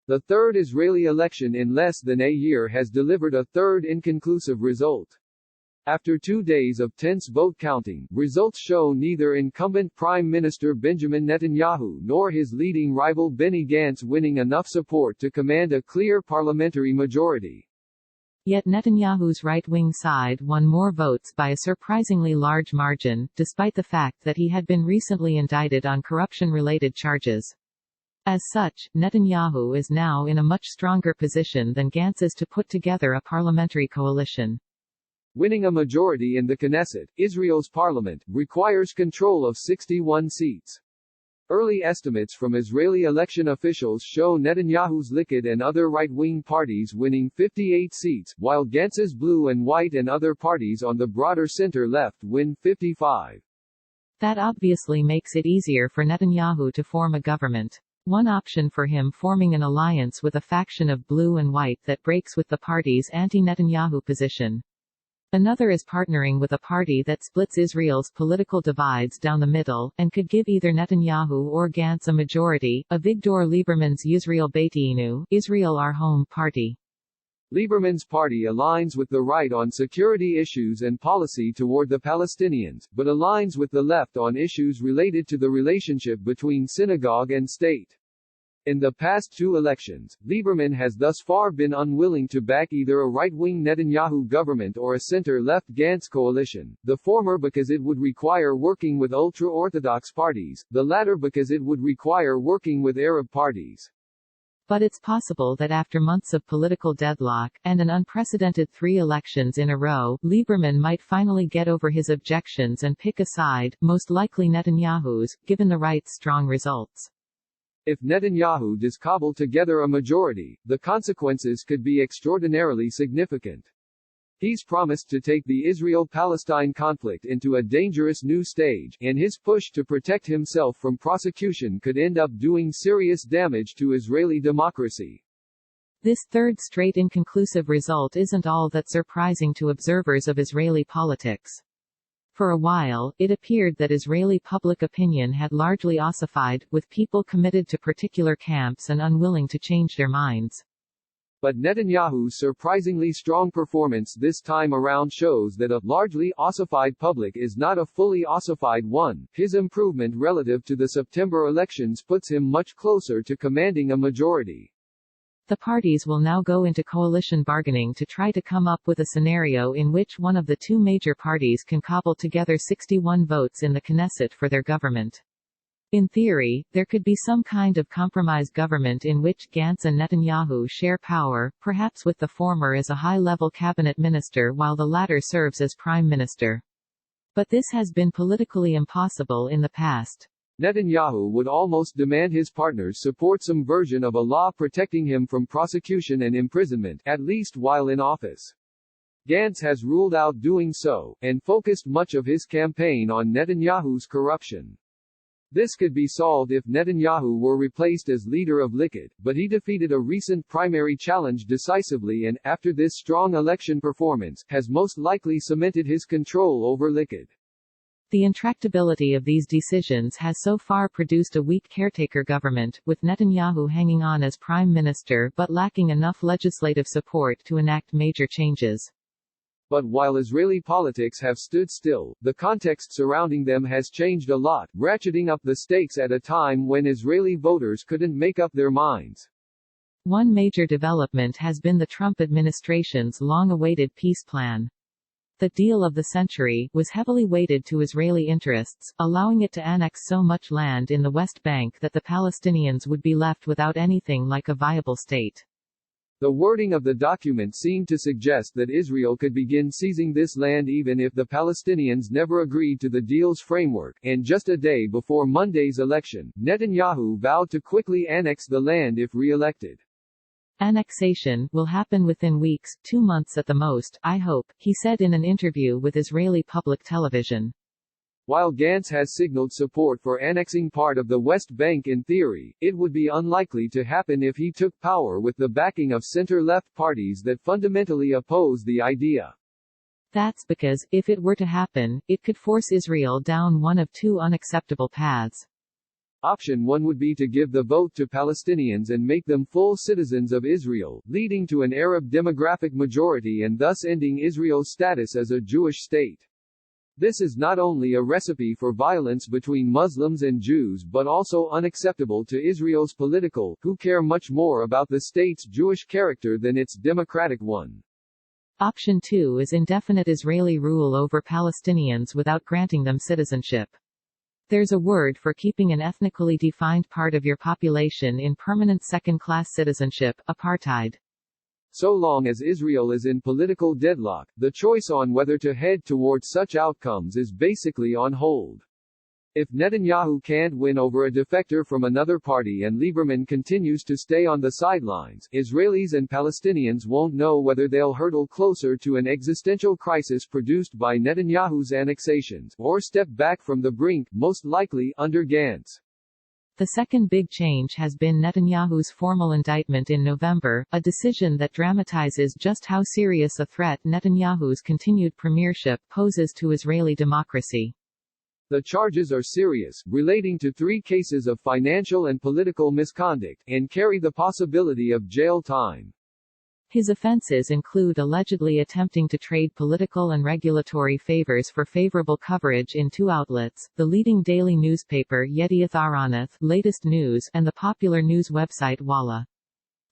The third Israeli election in less than a year has delivered a third inconclusive result. After 2 days of tense vote counting, results show neither incumbent Prime Minister Benjamin Netanyahu nor his leading rival Benny Gantz winning enough support to command a clear parliamentary majority. Yet Netanyahu's right-wing side won more votes by a surprisingly large margin, despite the fact that he had been recently indicted on corruption-related charges. As such, Netanyahu is now in a much stronger position than Gantz is to put together a parliamentary coalition. Winning a majority in the Knesset, Israel's parliament, requires control of 61 seats. Early estimates from Israeli election officials show Netanyahu's Likud and other right-wing parties winning 58 seats, while Gantz's Blue and White and other parties on the broader center-left win 55. That obviously makes it easier for Netanyahu to form a government. One option for him forming an alliance with a faction of Blue and White that breaks with the party's anti-Netanyahu position. Another is partnering with a party that splits Israel's political divides down the middle, and could give either Netanyahu or Gantz a majority, Avigdor Lieberman's Yisrael Beiteinu, Israel Our Home party. Lieberman's party aligns with the right on security issues and policy toward the Palestinians, but aligns with the left on issues related to the relationship between synagogue and state. In the past 2 elections, Lieberman has thus far been unwilling to back either a right-wing Netanyahu government or a center-left Gantz coalition, the former because it would require working with ultra-Orthodox parties, the latter because it would require working with Arab parties. But it's possible that after months of political deadlock, and an unprecedented 3 elections in a row, Lieberman might finally get over his objections and pick a side, most likely Netanyahu's, given the right's strong results. If Netanyahu does cobble together a majority, the consequences could be extraordinarily significant. He's promised to take the Israel-Palestine conflict into a dangerous new stage, and his push to protect himself from prosecution could end up doing serious damage to Israeli democracy. This third straight inconclusive result isn't all that surprising to observers of Israeli politics. For a while, it appeared that Israeli public opinion had largely ossified, with people committed to particular camps and unwilling to change their minds. But Netanyahu's surprisingly strong performance this time around shows that a largely ossified public is not a fully ossified one. His improvement relative to the September elections puts him much closer to commanding a majority. The parties will now go into coalition bargaining to try to come up with a scenario in which one of the 2 major parties can cobble together 61 votes in the Knesset for their government. In theory, there could be some kind of compromise government in which Gantz and Netanyahu share power, perhaps with the former as a high-level cabinet minister while the latter serves as prime minister. But this has been politically impossible in the past. Netanyahu would almost demand his partners support some version of a law protecting him from prosecution and imprisonment, at least while in office. Gantz has ruled out doing so, and focused much of his campaign on Netanyahu's corruption. This could be solved if Netanyahu were replaced as leader of Likud, but he defeated a recent primary challenge decisively and, after this strong election performance, has most likely cemented his control over Likud. The intractability of these decisions has so far produced a weak caretaker government, with Netanyahu hanging on as prime minister but lacking enough legislative support to enact major changes. But while Israeli politics have stood still, the context surrounding them has changed a lot, ratcheting up the stakes at a time when Israeli voters couldn't make up their minds. One major development has been the Trump administration's long-awaited peace plan. The deal of the century was heavily weighted to Israeli interests, allowing it to annex so much land in the West Bank that the Palestinians would be left without anything like a viable state. The wording of the document seemed to suggest that Israel could begin seizing this land even if the Palestinians never agreed to the deal's framework, and just a day before Monday's election, Netanyahu vowed to quickly annex the land if re-elected. Annexation will happen within weeks, 2 months at the most, I hope, he said in an interview with Israeli public television. While Gantz has signaled support for annexing part of the West Bank in theory, it would be unlikely to happen if he took power with the backing of center-left parties that fundamentally oppose the idea. That's because, if it were to happen, it could force Israel down one of 2 unacceptable paths. Option 1 would be to give the vote to Palestinians and make them full citizens of Israel, leading to an Arab demographic majority and thus ending Israel's status as a Jewish state. This is not only a recipe for violence between Muslims and Jews but also unacceptable to Israel's political, who care much more about the state's Jewish character than its democratic one. Option 2 is indefinite Israeli rule over Palestinians without granting them citizenship. There's a word for keeping an ethnically defined part of your population in permanent second-class citizenship: apartheid. So long as Israel is in political deadlock, the choice on whether to head towards such outcomes is basically on hold. If Netanyahu can't win over a defector from another party and Lieberman continues to stay on the sidelines, Israelis and Palestinians won't know whether they'll hurtle closer to an existential crisis produced by Netanyahu's annexations, or step back from the brink, most likely under Gantz. The second big change has been Netanyahu's formal indictment in November, a decision that dramatizes just how serious a threat Netanyahu's continued premiership poses to Israeli democracy. The charges are serious, relating to 3 cases of financial and political misconduct, and carry the possibility of jail time. His offenses include allegedly attempting to trade political and regulatory favors for favorable coverage in 2 outlets, the leading daily newspaper Yedioth Ahronoth, Latest News, and the popular news website Walla.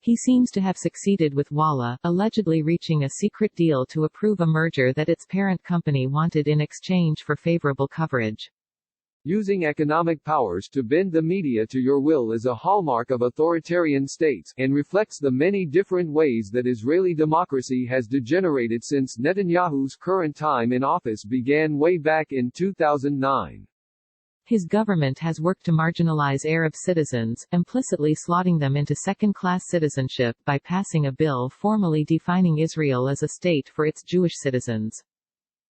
He seems to have succeeded with Walla, allegedly reaching a secret deal to approve a merger that its parent company wanted in exchange for favorable coverage. Using economic powers to bend the media to your will is a hallmark of authoritarian states, and reflects the many different ways that Israeli democracy has degenerated since Netanyahu's current time in office began way back in 2009. His government has worked to marginalize Arab citizens, implicitly slotting them into second-class citizenship by passing a bill formally defining Israel as a state for its Jewish citizens.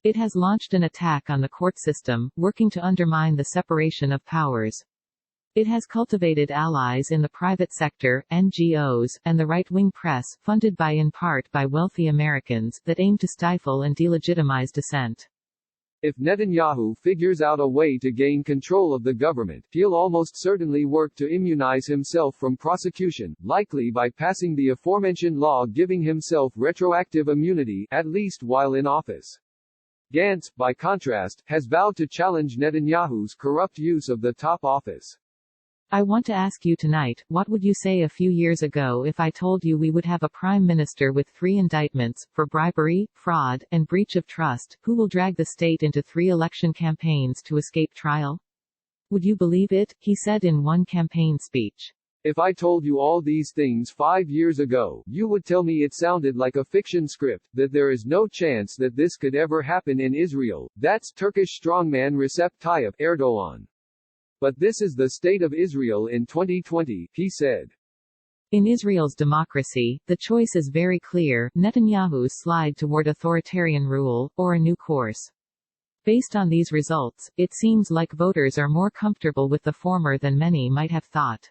It has launched an attack on the court system, working to undermine the separation of powers. It has cultivated allies in the private sector, NGOs, and the right-wing press, funded in part by wealthy Americans, that aim to stifle and delegitimize dissent. If Netanyahu figures out a way to gain control of the government, he'll almost certainly work to immunize himself from prosecution, likely by passing the aforementioned law giving himself retroactive immunity, at least while in office. Gantz, by contrast, has vowed to challenge Netanyahu's corrupt use of the top office. I want to ask you tonight, what would you say a few years ago if I told you we would have a prime minister with 3 indictments, for bribery, fraud, and breach of trust, who will drag the state into 3 election campaigns to escape trial? Would you believe it? He said in one campaign speech. If I told you all these things 5 years ago, you would tell me it sounded like a fiction script, that there is no chance that this could ever happen in Israel. That's Turkish strongman Recep Tayyip Erdogan. But this is the state of Israel in 2020, he said. In Israel's democracy, the choice is very clear: Netanyahu's slide toward authoritarian rule, or a new course. Based on these results, it seems like voters are more comfortable with the former than many might have thought.